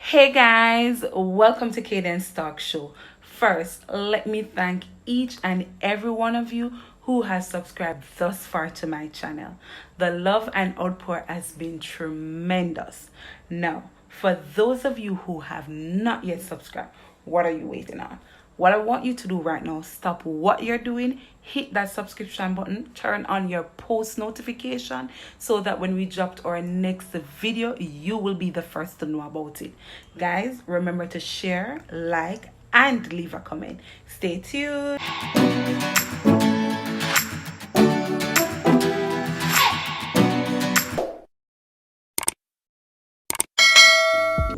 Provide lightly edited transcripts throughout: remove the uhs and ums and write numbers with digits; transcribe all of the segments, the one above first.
Hey guys, welcome to Kaydian's Talk Show. First, let me thank each and every one of you who has subscribed thus far to my channel. The love and outpour has been tremendous. Now, for those of you who have not yet subscribed, what are you waiting on? What I want you to do right now, stop what you're doing, hit that subscription button, turn on your post notification so that when we drop our next video, you will be the first to know about it. Guys, remember to share, like, and leave a comment. Stay tuned.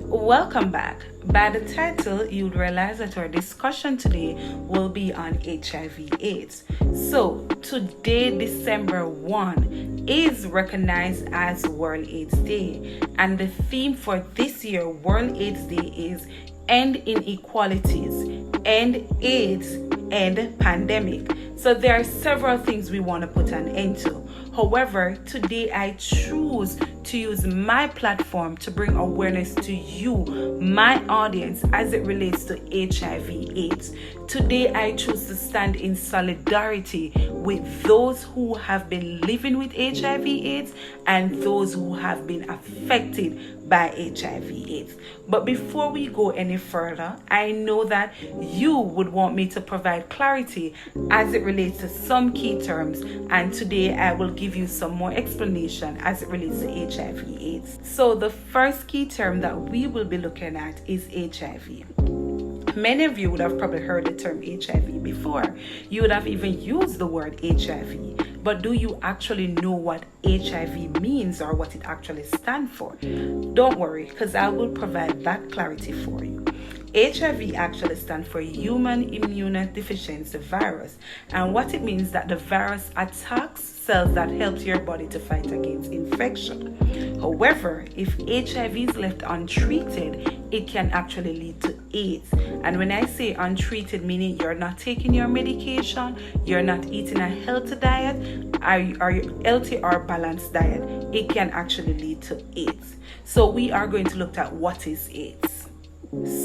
Welcome back. By the title, you'd realize that our discussion today will be on HIV/AIDS. So, today, December 1, is recognized as World AIDS Day. And the theme for this year, World AIDS Day, is End Inequalities, End AIDS, End Pandemic. So there are several things we want to put an end to. However, today I choose to use my platform to bring awareness to you, my audience, as it relates to HIV/AIDS. Today I choose to stand in solidarity with those who have been living with HIV/AIDS and those who have been affected by HIV/AIDS. But before we go any further, I know that you would want me to provide clarity as it relates to some key terms, and today I will give you some more explanation as it relates to HIV/AIDS. So the first key term that we will be looking at is HIV. Many of you would have probably heard the term HIV before. You would have even used the word HIV. But do you actually know what HIV means or what it actually stands for? Don't worry, because I will provide that clarity for you. HIV actually stands for Human Immunodeficiency Virus, and what it means that the virus attacks cells that help your body to fight against infection. However, if HIV is left untreated, it can actually lead to AIDS. And when I say untreated, meaning you're not taking your medication, you're not eating a healthy diet, or healthy or balanced diet, it can actually lead to AIDS. So we are going to look at what is AIDS.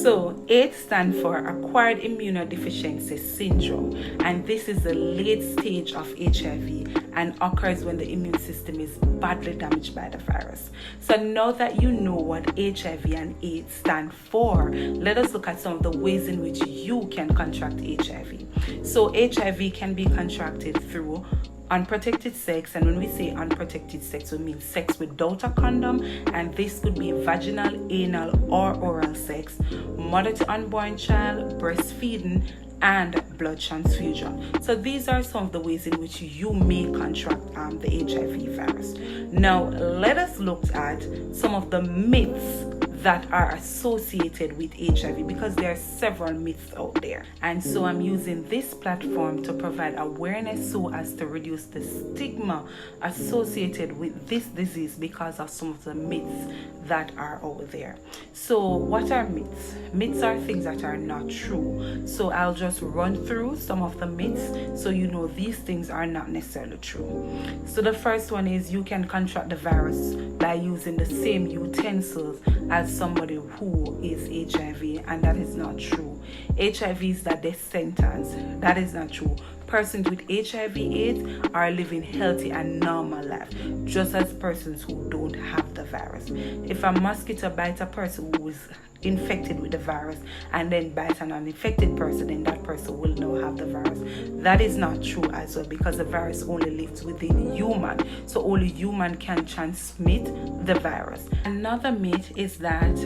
So, AIDS stands for Acquired Immunodeficiency Syndrome, and this is the late stage of HIV and occurs when the immune system is badly damaged by the virus. So now that you know what HIV and AIDS stand for, let us look at some of the ways in which you can contract HIV. So HIV can be contracted through unprotected sex, and when we say unprotected sex, we mean sex without a condom, and this could be vaginal, anal, or oral sex, mother to unborn child, breastfeeding, and blood transfusion. So these are some of the ways in which you may contract the HIV virus. Now let us look at some of the myths that are associated with HIV, because there are several myths out there, and so I'm using this platform to provide awareness so as to reduce the stigma associated with this disease because of some of the myths that are out there. So what are myths? Myths are things that are not true. So I'll just run through some of the myths so you know these things are not necessarily true. So the first one is you can contract the virus by using the same utensils as somebody who is HIV, and that is not true. HIV is the death sentence. That is not true. Persons with HIV/AIDS are living healthy and normal life, just as persons who don't have the virus. If a mosquito bites a person who is infected with the virus and then bites an uninfected person, then that person will now have the virus. That is not true as well, because the virus only lives within human, so only human can transmit the virus. Another myth is that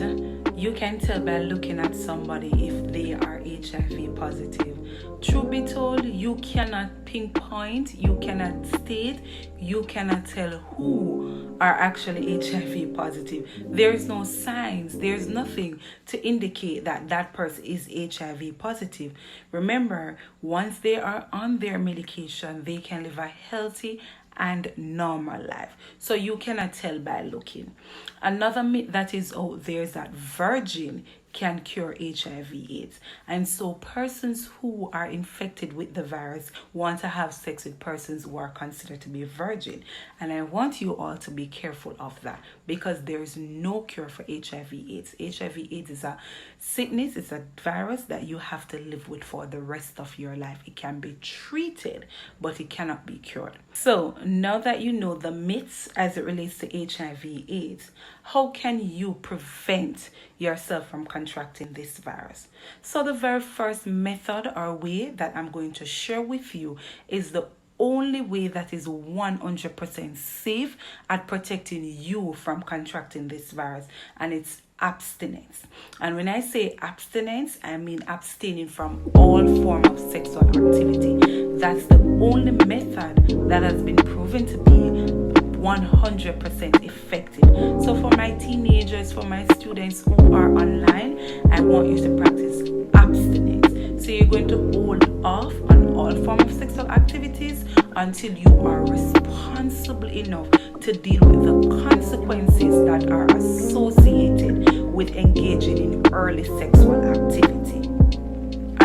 you can tell by looking at somebody if they are HIV positive. Truth be told, you cannot pinpoint, you cannot state, you cannot tell who are actually HIV positive. There's no signs, there's nothing to indicate that that person is HIV positive. Remember, once they are on their medication, they can live a healthy and normal life. So you cannot tell by looking. Another myth that is out there is that virgin can cure HIV/AIDS. And so persons who are infected with the virus want to have sex with persons who are considered to be virgin. And I want you all to be careful of that, because there is no cure for HIV/AIDS. HIV/AIDS is a sickness, it's a virus that you have to live with for the rest of your life. It can be treated, but it cannot be cured. So now that you know the myths as it relates to HIV/AIDS, how can you prevent yourself from contracting this virus? So the very first method or way that I'm going to share with you is the only way that is 100% safe at protecting you from contracting this virus, and it's abstinence. And when I say abstinence, I mean abstaining from all form of sexual activity. That's the only method that has been proven to be 100% effective. So for my teenagers, for my students who are online, I want you to practice abstinence. So you're going to hold off on all forms of sexual activities until you are responsible enough to deal with the consequences that are associated with engaging in early sexual activity.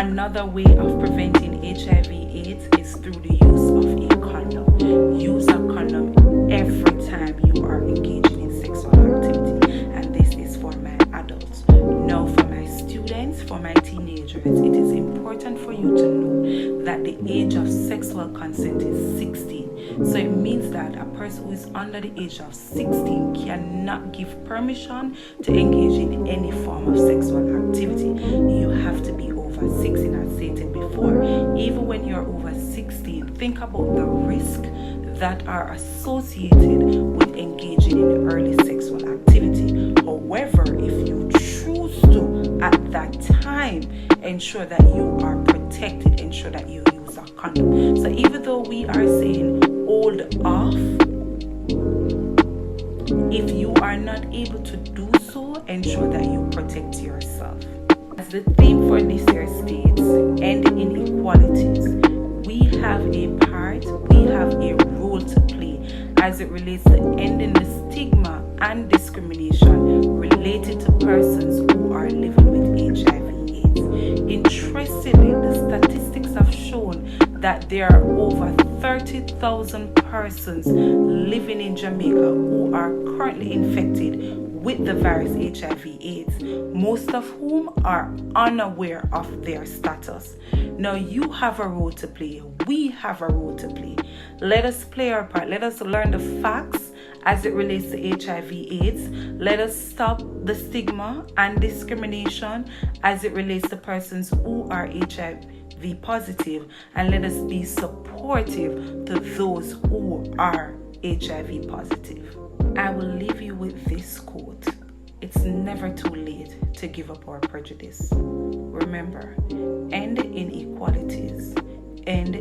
Another way of preventing HIV/AIDS is through the use of a condom. Use a condom every time you are engaging in sexual activity, and this is for my adults. Now for my students, for my teenagers, it is important for you to know that the age of sexual consent is 16. So it means that a person who is under the age of 16 cannot give permission to engage in any form of sexual activity. You have to be over 16, as stated before. Even when you're over 16, think about the risk that are associated with engaging in early sexual activity. However, if you choose to at that time, ensure that you are protected, ensure that you use a condom. So even though we are saying hold off, if you are not able to do so, ensure that you protect yourself. As the theme for this year states, end inequalities. We have a part, we have a role to play as it relates to ending the stigma and discrimination related to persons who are living with HIV/AIDS. Interestingly, the statistics have shown that there are over 30,000 persons living in Jamaica who are currently infected with the virus HIV/AIDS, most of whom are unaware of their status. Now you have a role to play. We have a role to play. Let us play our part. Let us learn the facts as it relates to HIV/AIDS. Let us stop the stigma and discrimination as it relates to persons who are HIV positive, and let us be supportive to those who are HIV positive. I will leave you with this quote. It's never too late to give up our prejudice. Remember, end inequalities, end